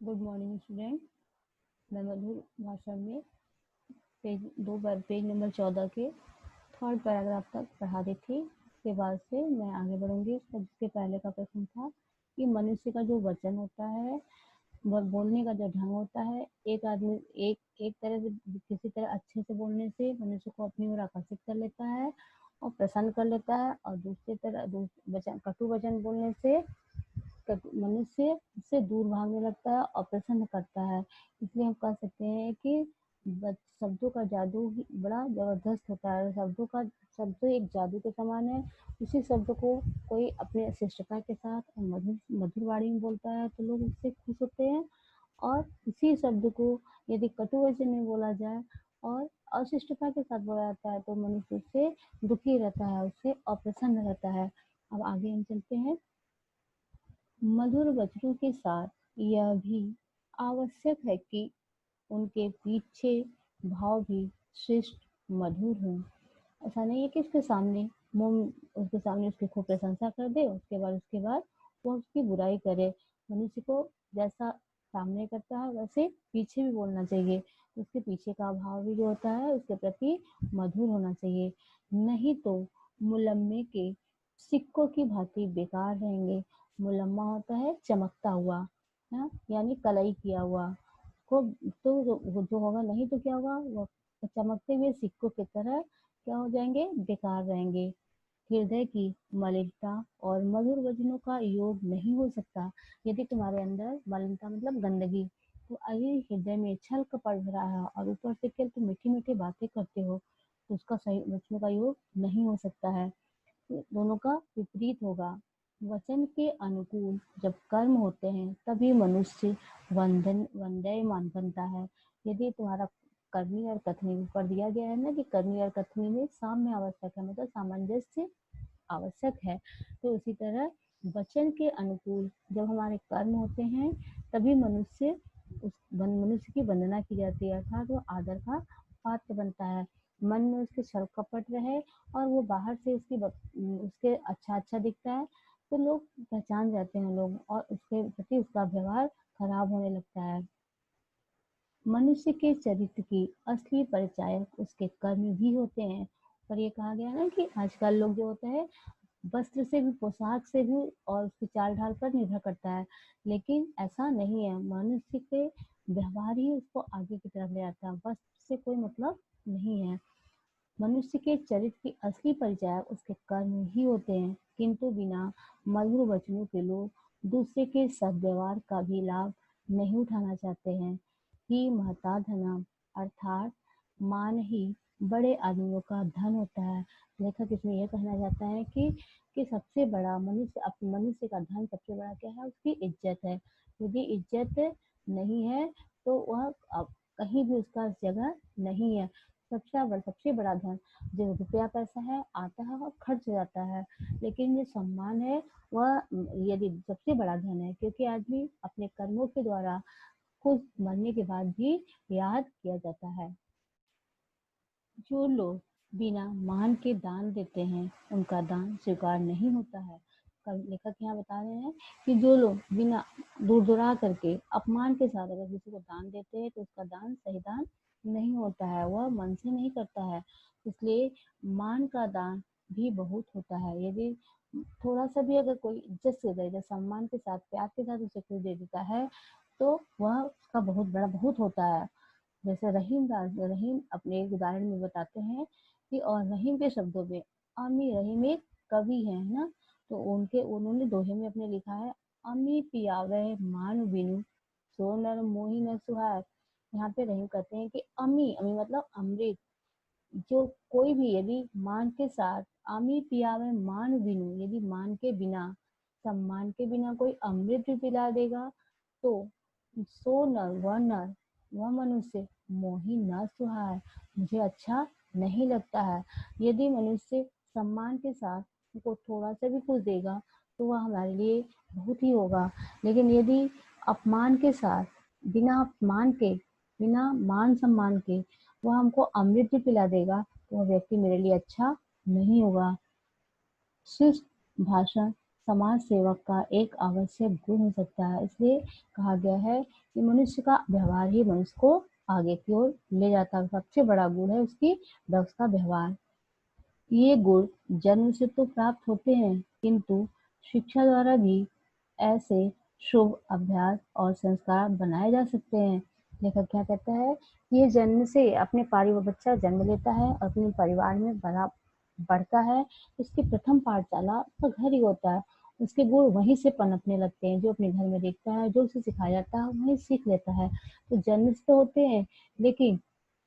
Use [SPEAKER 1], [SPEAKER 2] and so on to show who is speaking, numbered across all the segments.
[SPEAKER 1] Good morning student. मैं मधुर भाषण में पेज नंबर 14 के थर्ड पैराग्राफ तक पढ़ा दी थी। इसके बाद से मैं आगे बढ़ूंगी। जिसके पहले का प्रश्न था कि मनुष्य का जो वचन होता है, वह बोलने का जो ढंग होता है, एक आदमी एक तरह से किसी तरह अच्छे से बोलने से मनुष्य को अपनी ओर आकर्षित कर लेता है और प्रसन्न कर लेता है, और दूसरी तरह कटु वचन बोलने से मनुष्य से दूर भागने लगता है और प्रसन्न करता है। इसलिए हम कह सकते हैं कि शब्दों का जादू बड़ा जबरदस्त होता है। शब्द एक जादू के समान है। उसी शब्द को कोई अपने शिष्टता के साथ मधुर मधुर वाणी में बोलता है तो लोग उससे खुश होते हैं, और इसी शब्द को यदि कटु वचन में बोला जाए और अशिष्टता के साथ बोला जाता है तो मनुष्य उससे दुखी रहता है, उससे अप्रसन्न रहता है। अब आगे हम चलते हैं। मधुर वचनों के साथ यह भी आवश्यक है कि उनके पीछे भाव भी शिष्ट मधुर हों। ऐसा नहीं है कि उसके सामने उसकी खूब प्रशंसा कर दे, उसके बाद वो उसकी बुराई करे। मनुष्य को जैसा सामने करता है वैसे पीछे भी बोलना चाहिए। उसके पीछे का भाव भी जो होता है उसके प्रति मधुर होना चाहिए, नहीं तो मुलम्मे के सिक्कों की भांति बेकार रहेंगे। मुलम्मा होता है चमकता हुआ, है यानी कलई किया हुआ को, तो जो होगा नहीं तो क्या होगा, वो चमकते हुए सिक्कों की तरह क्या हो जाएंगे, बेकार रहेंगे। हृदय की मलिनता और मधुर वचनों का योग नहीं हो सकता। यदि तुम्हारे अंदर मलिनता मतलब गंदगी, तो अगर हृदय में छल कपट भरा है और ऊपर से केवल तुम मीठी मीठी बातें करते हो, तो उसका सही वचनों का योग नहीं हो सकता है। दोनों का विपरीत होगा। वचन के अनुकूल जब कर्म होते हैं तभी मनुष्य वंदयमान बनता है। यदि तुम्हारा कर्मी और कथनी ऊपर दिया गया है ना कि कर्मी और कथनी में साम्य आवश्यक है, मतलब सामंजस्य आवश्यक है, तो उसी तरह वचन के अनुकूल जब हमारे कर्म होते हैं तभी मनुष्य की वंदना की जाती है, अर्थात वो आदर का पात्र बनता है। मन में उसके छल कपट रहे और वो बाहर से उसके अच्छा अच्छा दिखता है तो लोग पहचान जाते हैं लोग, और उसके प्रति उसका व्यवहार खराब होने लगता है। मनुष्य के चरित्र की असली परिचायक उसके कर्म भी होते हैं। पर ये कहा गया ना कि आजकल लोग जो होते हैं वस्त्र से भी, पोशाक से भी और उसकी चाल ढाल पर निर्भर करता है, लेकिन ऐसा नहीं है। मनुष्य के व्यवहार ही उसको आगे की तरफ ले आता है, वस्त्र से कोई मतलब नहीं है। मनुष्य के चरित्र की असली परिचायक उसके कर्म ही होते हैं, किंतु बिना मधुर वचनों के लोग दूसरे के सद्व्यवहार का भी लाभ नहीं उठाना चाहते हैं। ही महता धना, अर्थात मान ही बड़े आदमियों का धन होता है। लेखक इसमें यह कहना चाहता है कि सबसे बड़ा मनुष्य का धन सबसे बड़ा क्या है, उसकी इज्जत है। यदि इज्जत नहीं है तो वह कहीं भी उसका जगह नहीं है। सबसे बड़ा धन जो रुपया पैसा है आता है और खर्च हो जाता है, लेकिन जो सम्मान है वह यदि सबसे बड़ा धन है, क्योंकि आदमी अपने कर्मों के द्वारा खुद मरने के बाद भी याद किया जाता है। जो लोग बिना मान के दान देते हैं उनका दान स्वीकार नहीं होता है। लेखक यहाँ बता रहे हैं कि जो लोग बिना दूर दुरा करके अपमान के साथ अगर किसी को दान देते हैं तो उसका दान सही दान नहीं होता है, वह मन से नहीं करता है। इसलिए मान का दान भी बहुत होता है। यदि थोड़ा सा भी अगर कोई इज्जत से दे, सम्मान के साथ प्यार के साथ उसे कोई दे देता है तो वह उसका बहुत बड़ा बहुत होता है। जैसे रहीम अपने एक उदाहरण में बताते हैं कि, और रहीम के शब्दों में, अमी रहीम एक कवि है ना, तो उन्होंने दोहे में अपने लिखा है, अमी पियावे मान बिनु सो नर मोही न सुहार। यहाँ पे रहीम कहते हैं कि अमी अमी मतलब अमृत, जो कोई भी यदि मान के साथ, आमी पियावे मान बिनु, यदि मान के बिना, सम्मान के बिना कोई अमृत भी पिला देगा तो सो नर वह मनुष्य मोहि न सुहाए, मुझे अच्छा नहीं लगता है। यदि मनुष्य सम्मान के साथ हमको थोड़ा सा भी कुछ देगा तो वह हमारे लिए बहुत ही होगा, लेकिन यदि अपमान के साथ, बिना मान सम्मान के वह हमको अमृत भी पिला देगा तो वह व्यक्ति मेरे लिए अच्छा नहीं होगा। शिष्ट भाषण समाज सेवक का एक आवश्यक गुण हो सकता है। इसलिए कहा गया है कि मनुष्य का व्यवहार ही मनुष्य को आगे की ओर ले जाता है। सबसे बड़ा गुण है उसका व्यवहार। ये गुण जन्म से तो प्राप्त होते हैं, किंतु शिक्षा द्वारा भी ऐसे शुभ अभ्यास और संस्कार बनाए जा सकते हैं। लेखक क्या कहता है, ये जन्म से अपने बच्चा जन्म लेता है और अपने परिवार में बढ़ता है। इसकी प्रथम पाठशाला उसका घर ही होता है। उसके गुण वहीं से पनपने लगते हैं। जो अपने घर में देखता है, जो उसे सिखाया जाता है, वही सीख लेता है। तो जन्म से तो होते हैं, लेकिन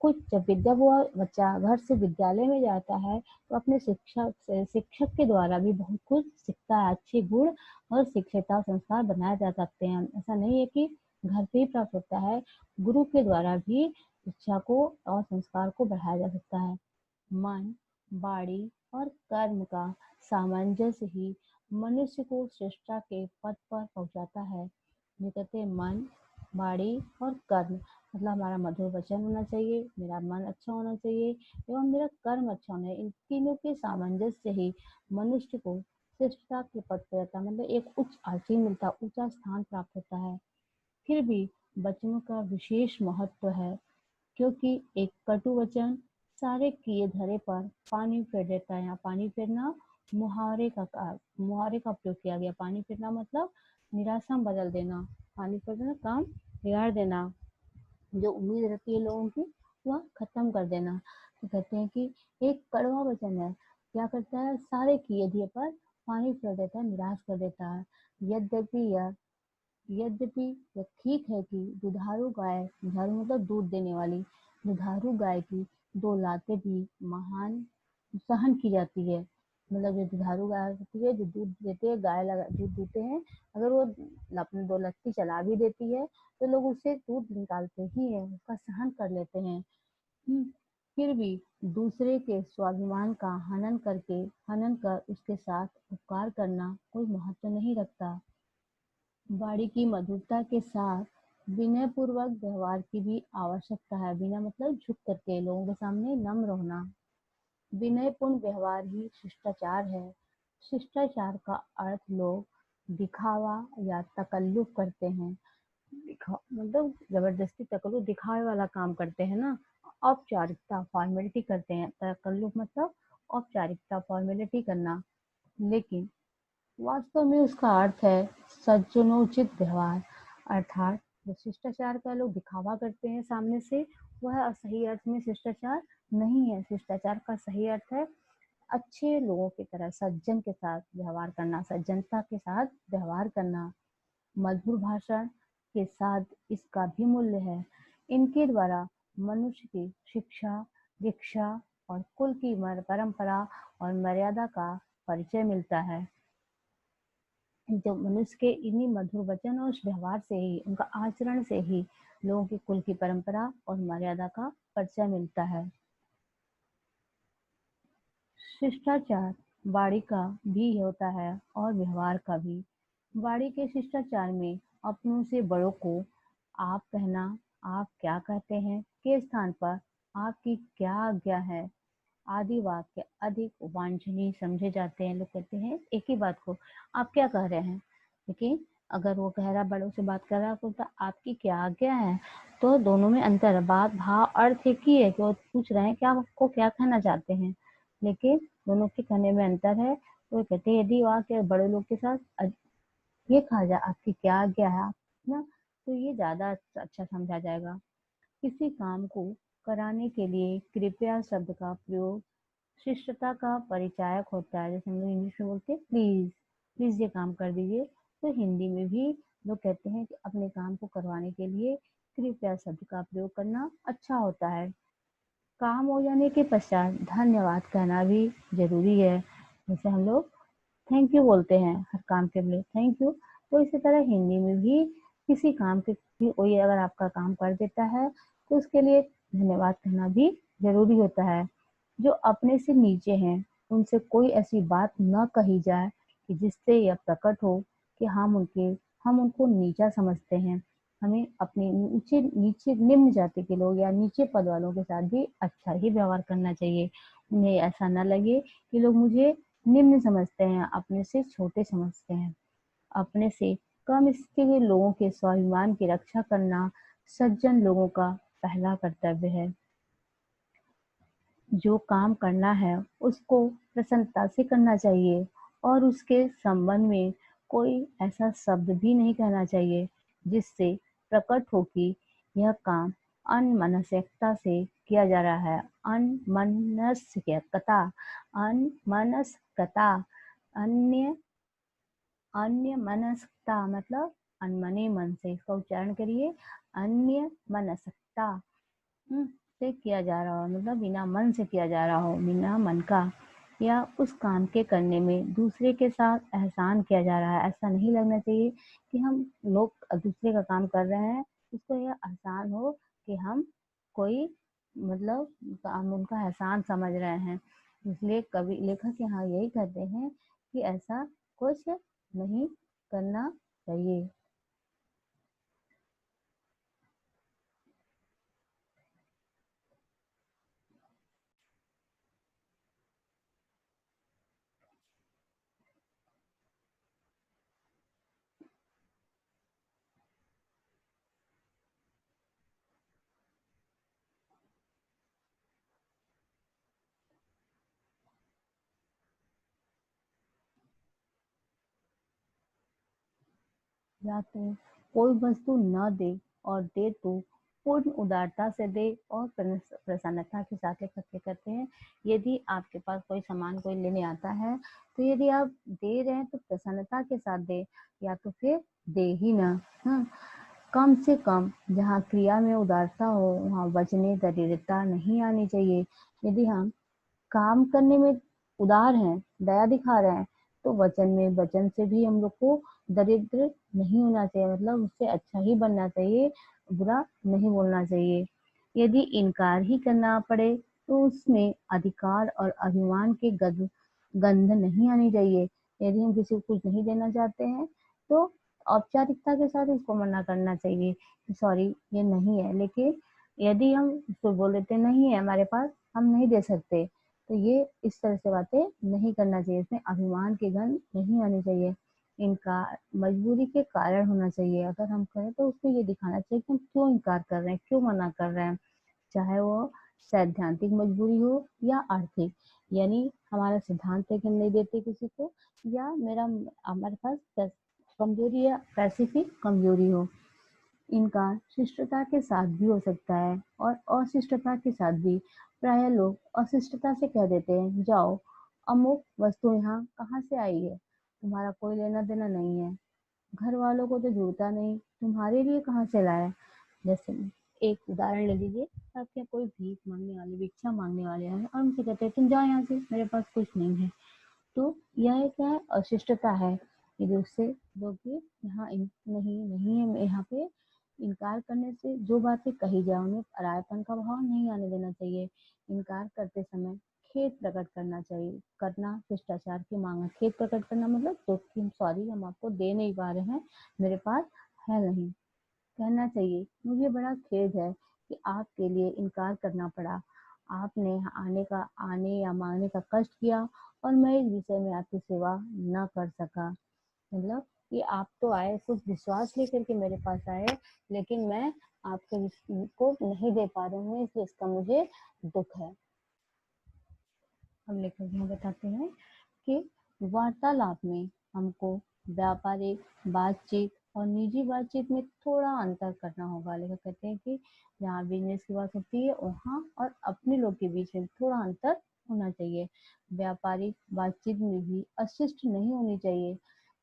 [SPEAKER 1] कुछ जब वो बच्चा घर से विद्यालय में जाता है, तो अपने शिक्षक के द्वारा भी बहुत कुछ सीखता है। अच्छे गुण और शिक्षिता संस्कार बनाए जा सकते हैं। ऐसा नहीं है कि घर पे ही प्राप्त होता है, गुरु के द्वारा भी शिक्षा को और संस्कार को बढ़ाया जा सकता है। मन, वाणी और कर्म का सामंजस्य ही मनुष्य को श्रेष्ठता के पद पर पहुंचाता है। ये कहते हैं मन, वाणी और कर्म, मतलब हमारा मधुर वचन होना चाहिए, मेरा मन अच्छा होना चाहिए एवं मेरा कर्म अच्छा होना चाहिए। इन तीनों के सामंजस्य ही मनुष्य को श्रेष्ठता के पद पर रहता है, मतलब एक उच्च आसीन मिलता, ऊंचा स्थान प्राप्त होता है। फिर भी वचनों का विशेष महत्व है, क्योंकि एक कटु वचन सारे किए धरे पर पानी फेर देता है। यहाँ पानी फेरना मुहावरे का उपयोग किया गया। पानी फेरना मतलब निराशा में बदल देना, पानी फेर देना काम बिगाड़ देना, जो उम्मीद रहती है लोगों की वह खत्म कर देना। तो कहते हैं कि एक कड़वा वचन है, क्या करता है, सारे किए दिए पर पानी फेर देता है, निराश कर देता है। यद्यपि यह ठीक है कि दुधारू मतलब दूध देने वाली, दुधारू गाय की दो लातें भी महान सहन की जाती है। मतलब जो दुधारू गाय होती है, जो दूध देते हैं, दूध देते हैं, अगर वो अपनी दो लत्ती चला भी देती है, तो लोग उससे दूध निकालते ही है, उसका सहन कर लेते हैं। फिर भी दूसरे के स्वाभिमान का हनन कर उसके साथ उपकार करना कोई महत्व नहीं रखता। वाणी की मधुरता के साथ विनय पूर्वक व्यवहार की भी आवश्यकता है। विनय मतलब झुक करके लोगों के सामने नम्र होना। विनयपूर्ण व्यवहार ही शिष्टाचार है। शिष्टाचार का अर्थ लोग दिखावा या तकल्लुफ करते हैं। मतलब जबरदस्ती तकल्लुफ, दिखावे वाला काम करते हैं ना। औपचारिकता फॉर्मेलिटी करते हैं। तकल्लुफ मतलब औपचारिकता फॉर्मेलिटी करना, लेकिन वास्तव में उसका अर्थ है सज्जनोचित व्यवहार। अर्थात जो शिष्टाचार का लोग दिखावा करते हैं सामने से, वह सही अर्थ में शिष्टाचार नहीं है। शिष्टाचार का सही अर्थ है अच्छे लोगों की तरह सज्जन के साथ व्यवहार करना, सज्जनता के साथ व्यवहार करना। मधुर भाषण के साथ इसका भी मूल्य है। इनके द्वारा मनुष्य की शिक्षा, दीक्षा और कुल की परंपरा और मर्यादा का परिचय मिलता है। जो मनुष्य के इन्हीं मधुर वचन और व्यवहार से ही, उनका आचरण से ही लोगों की कुल की परंपरा और मर्यादा का परिचय मिलता है। शिष्टाचार वाणी का भी होता है और व्यवहार का भी। वाणी के शिष्टाचार में अपनों से बड़ों को आप कहना, आप क्या कहते हैं के स्थान पर आपकी क्या आज्ञा है आदि वाक्य अधिक वांछनीय समझे जाते हैं। लोग कहते हैं एक ही बात को आप क्या कह रहे हैं, लेकिन अगर वो कह रहा बड़ों से बात कर रहा है तो आपकी क्या आज्ञा है, तो दोनों में अंतर है। बात भाव अर्थ एक ही है कि वो पूछ रहे हैं कि आप आपको क्या कहना चाहते हैं, लेकिन दोनों के कहने में अंतर है। तो कहते हैं यदि वाक्य बड़े लोग के साथ ये कहा जाए आपकी क्या आज्ञा है आप ना, तो ये ज्यादा अच्छा समझा जाएगा। किसी काम को कराने के लिए कृपया शब्द का प्रयोग शिष्टता का परिचायक होता है। जैसे हम लोग इंग्लिश में बोलते हैं प्लीज, प्लीज ये काम कर दीजिए, तो हिंदी में भी लोग कहते हैं कि अपने काम को करवाने के लिए कृपया शब्द का प्रयोग करना अच्छा होता है। काम हो जाने के पश्चात धन्यवाद कहना भी जरूरी है। जैसे हम लोग थैंक यू बोलते हैं हर काम के लिए, थैंक यू। तो इसी तरह हिंदी में भी किसी काम के कोई अगर आपका काम कर देता है, तो उसके लिए धन्यवाद कहना भी जरूरी होता है। जो अपने से नीचे हैं उनसे कोई ऐसी बात न कही जाए कि जिससे यह प्रकट हो कि हम उनको नीचा समझते हैं। हमें अपने नीचे नीचे निम्न जाति के लोग या नीचे पद वालों के साथ भी अच्छा ही व्यवहार करना चाहिए। उन्हें ऐसा न लगे कि लोग मुझे निम्न समझते हैं, अपने से छोटे समझते हैं। अपने से कम स्थिति के लोगों के स्वाभिमान की रक्षा करना सज्जन लोगों का पहला कर्तव्य है। जो काम करना है उसको प्रसन्नता से करना चाहिए और उसके संबंध में कोई ऐसा शब्द भी नहीं कहना चाहिए जिससे प्रकट हो कि यह काम अनमनस्कता से किया जा रहा है। अनमनस्कता, अनमनस्कता, अन्य अन्यमनस्कता मतलब अनमने मन से, इसका उच्चारण करिए, अन्यमनस्कता से किया जा रहा हो, मतलब बिना मन से किया जा रहा हो, बिना मन का, या उस काम के करने में दूसरे के साथ एहसान किया जा रहा है। ऐसा नहीं लगना चाहिए कि हम लोग दूसरे का काम कर रहे हैं, उसको यह एहसान हो कि हम कोई मतलब हम उनका एहसान समझ रहे हैं। इसलिए कवि लेखक यहाँ यही कहते हैं कि ऐसा कुछ नहीं करना चाहिए। या तो कोई वस्तु न दे और दे तो पूर्ण उदारता से दे और प्रसन्नता के साथ इकट्ठे करते हैं। यदि आपके पास कोई सामान कोई लेने आता है तो यदि आप दे रहे हैं तो प्रसन्नता के साथ दे, या तो फिर दे ही ना। हाँ, कम से कम जहाँ क्रिया में उदारता हो वहाँ वचने दरिद्रता नहीं आनी चाहिए। यदि हम काम करने में उदार हैं, दया दिखा रहे हैं, तो वचन से भी हम लोग को दरिद्र नहीं होना चाहिए, मतलब उससे अच्छा ही बनना चाहिए, बुरा नहीं बोलना चाहिए। यदि इनकार ही करना पड़े तो उसमें अधिकार और अभिमान की गंध नहीं आनी चाहिए। यदि हम किसी को कुछ नहीं देना चाहते हैं तो औपचारिकता के साथ उसको मना करना चाहिए, सॉरी ये नहीं है। लेकिन यदि हम उसको बोल देते नहीं है हमारे पास, हम नहीं दे सकते, तो ये इस तरह से बातें नहीं करना चाहिए, इसमें अभिमान की गंध नहीं आनी चाहिए। इनका मजबूरी के कारण होना चाहिए। अगर हम करें तो उसको ये दिखाना चाहिए कि हम क्यों इनकार कर रहे हैं, क्यों मना कर रहे हैं, चाहे वो सैद्धांतिक मजबूरी हो या आर्थिक। यानी हमारा सिद्धांत है कि हम नहीं देते किसी को, या मेरा हमारे पास कमजोरी या पैसे की कमजोरी हो। इनका शिष्टता के साथ भी हो सकता है और अशिष्टता के साथ भी। प्राय लोग अशिष्टता से कह देते हैं, जाओ अमुक वस्तु यहाँ कहाँ से आई है, तुम्हारा कोई लेना देना नहीं है, घर वालों को तो जुड़ता नहीं, तुम्हारे लिए कहाँ से लाया। जैसे एक उदाहरण ले लीजिए, आपके यहाँ कोई भीख मांगने वाले, भिक्षा मांगने वाले हैं और उनसे कहते हैं तुम जाओ यहाँ से, मेरे पास कुछ नहीं है। तो यह क्या है, अशिष्टता है। यदि उससे लोग भी यहाँ नहीं नहीं है, यहाँ पे इनकार करने से जो बातें कही जाए उन्हें परायापन का भाव नहीं आने देना चाहिए। इनकार करते समय खेद प्रकट करना चाहिए, करना शिष्टाचार की मांग है। खेद प्रकट करना मतलब तो कि सॉरी हम आपको दे नहीं पा रहे हैं, मेरे पास है नहीं, कहना चाहिए मुझे बड़ा खेद है कि आपके लिए इनकार करना पड़ा, आपने आने या मांगने का कष्ट किया और मैं इस विषय में आपकी सेवा न कर सका। मतलब कि आप तो आए कुछ विश्वास लेकर के मेरे पास आए, लेकिन मैं आपके को नहीं दे पा रही हूँ, इसलिए इसका मुझे दुख है। अब लेखक यहाँ बताते हैं कि वार्तालाप में हमको व्यापारिक बातचीत और निजी बातचीत में थोड़ा अंतर करना होगा। लेखक कहते हैं कि जहाँ बिजनेस की बात होती है वहाँ और अपने लोग के बीच में थोड़ा अंतर होना चाहिए। व्यापारिक बातचीत में भी अशिष्ट नहीं होनी चाहिए,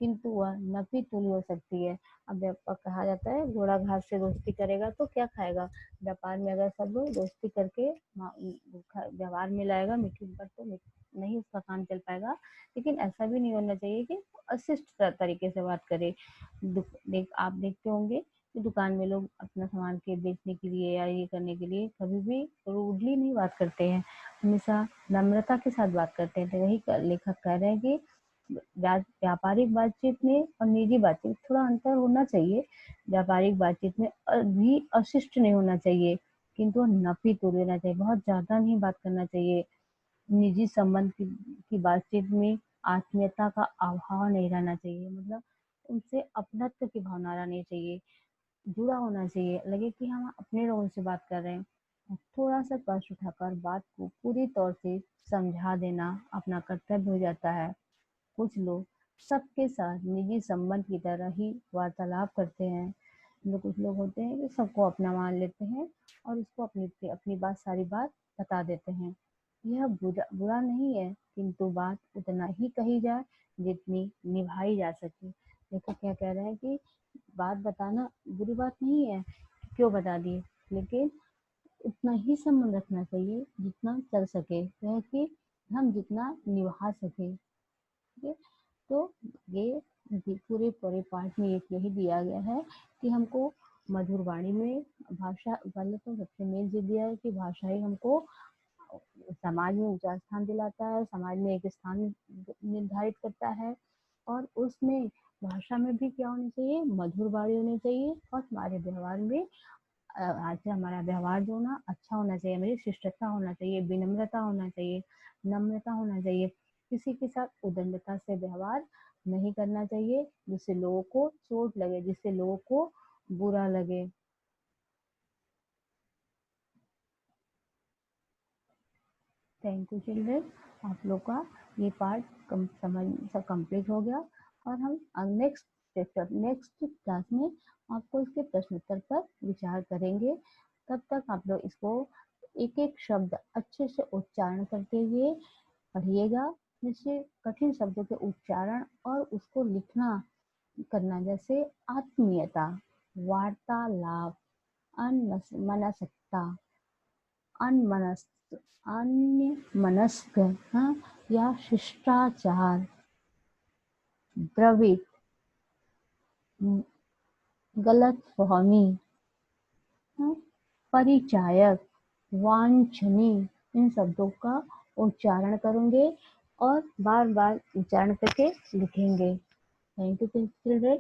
[SPEAKER 1] किंतु वह नफी तुल्य हो सकती है। अब कहा जाता है घोड़ा घास से दोस्ती करेगा तो क्या खाएगा। व्यापार में अगर सब लोग दोस्ती करके व्यवहार में लाएगा मीठी पर तो नहीं उसका काम चल पाएगा। लेकिन ऐसा भी नहीं होना चाहिए कि अशिष्ट तरीके से बात करे। आप देखते होंगे कि दुकान में लोग अपना सामान के बेचने के लिए या ये करने के लिए कभी भी रूडली नहीं बात करते हैं, हमेशा नम्रता के साथ बात करते हैं। तो वही लेखक कह रहे हैं कि व्यापारिक बातचीत में और निजी बातचीत थोड़ा अंतर होना चाहिए। व्यापारिक बातचीत में भी अशिष्ट नहीं होना चाहिए, किंतु नफी तोड़ देना चाहिए, बहुत ज्यादा नहीं बात करना चाहिए। निजी संबंध की बातचीत में आत्मीयता का अभाव नहीं रहना चाहिए, मतलब उनसे अपनत्व की भावना रहनी चाहिए, जुड़ा होना चाहिए, लगे कि हम अपने लोगों से बात कर रहे हैं। थोड़ा सा कष्ट उठाकर बात को पूरी तौर से समझा देना अपना कर्तव्य हो जाता है। कुछ लोग सबके साथ निजी संबंध की तरह ही वार्तालाप करते हैं। कुछ लोग होते हैं कि सबको अपना मान लेते हैं और उसको अपनी अपनी बात सारी बात बता देते हैं। यह बुरा बुरा नहीं है, किंतु बात उतना ही कही जाए जितनी निभाई जा सके। देखो क्या कह रहे हैं कि बात बताना बुरी बात नहीं है, क्यों बता दिए, लेकिन उतना ही संबंध रखना चाहिए जितना चल सके, वह कि हम जितना निभा सके। ठीक है, तो ये पूरे पूरे पाठ में एक यही दिया गया है कि हमको मधुर वाणी में भाषा, पहले तो सबसे मेन चीज दिया है कि भाषा ही हमको समाज में ऊंचा स्थान दिलाता है, समाज में एक स्थान निर्धारित करता है। और उसमें भाषा में भी क्या होनी चाहिए, मधुर वाणी होनी चाहिए, और हमारे व्यवहार में आज से हमारा व्यवहार जो ना अच्छा होना चाहिए, मेरी शिष्टता होना चाहिए, विनम्रता होना चाहिए, नम्रता होना चाहिए। किसी के साथ उदंडता से व्यवहार नहीं करना चाहिए जिससे लोगों को चोट लगे, जिससे लोगों को बुरा लगे। थैंक यू चिल्ड्रन, आप लोग का ये पार्ट समझ सब कंप्लीट हो गया। और हम नेक्स्ट चैप्टर नेक्स्ट क्लास में आपको इसके प्रश्न उत्तर पर विचार करेंगे। तब तक आप लोग इसको एक एक शब्द अच्छे से उच्चारण करते हुए पढ़िएगा, जिससे कठिन शब्दों के उच्चारण और उसको लिखना करना, जैसे आत्मीयता, वार्तालाप, अनमनस्कता, अनमनस्क, अन्य मनस्क, हाँ, या शिष्टाचार, द्रवित, गलत फहमी, हाँ, परिचायक, वांछनीय, इन शब्दों का उच्चारण करेंगे और बार बार उच्चारण करके लिखेंगे। Thank you children.